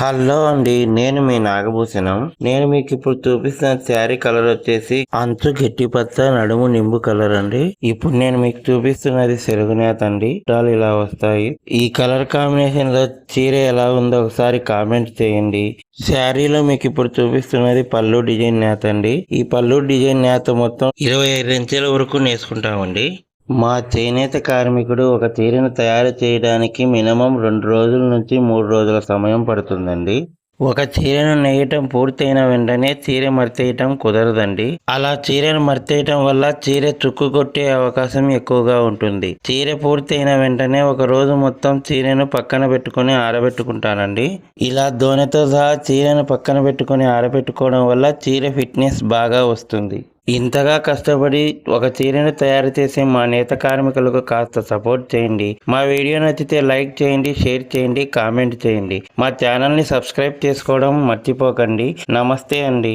Hello అండి, నేను మీ నాగభూషణం. నేను మీకు ఇప్పుడు చూపిస్తున్న శారీ కలర్ వచ్చేసి అంచు గట్టి పచ్చ, నడుము నింబు కలర్ అండి. ఇప్పుడు నేను మీకు చూపిస్తున్నది సెరుగునేత అండి. చుట్టాలు ఇలా వస్తాయి. ఈ కలర్ కాంబినేషన్ లో చీర ఎలా ఉందో ఒకసారి కామెంట్ చేయండి. శారీలో మీకు ఇప్పుడు చూపిస్తున్నది పళ్ళు డిజైన్ నేత అండి. ఈ పళ్ళు డిజైన్ నేత మొత్తం 25 ఇంచుల వరకు నేసుకుంటామండి. మా చేనేత కార్మికుడు ఒక చీరను తయారు చేయడానికి మినిమం 2 రోజుల నుంచి 3 రోజుల సమయం పడుతుందండి. ఒక చీరను నేయటం పూర్తయిన వెంటనే చీర మర్తేయటం కుదరదండి. అలా చీరను మర్తేయటం వల్ల చీర చుక్కు కొట్టే అవకాశం ఎక్కువగా ఉంటుంది. చీర పూర్తయిన వెంటనే ఒక రోజు మొత్తం చీరను పక్కన పెట్టుకుని ఆరబెట్టుకుంటానండి. ఇలా దోనెతో సహా చీరను పక్కన పెట్టుకుని ఆరబెట్టుకోవడం వల్ల చీర ఫిట్నెస్ బాగా వస్తుంది. ఇంతగా కష్టపడి ఒక చీరను తయారు చేసే మా నేత కార్మికులకు కాస్త సపోర్ట్ చేయండి. మా వీడియో నచ్చితే లైక్ చేయండి, షేర్ చేయండి, కామెంట్ చేయండి. మా ఛానల్ని సబ్స్క్రైబ్ చేసుకోవడం మర్చిపోకండి. నమస్తే అండి.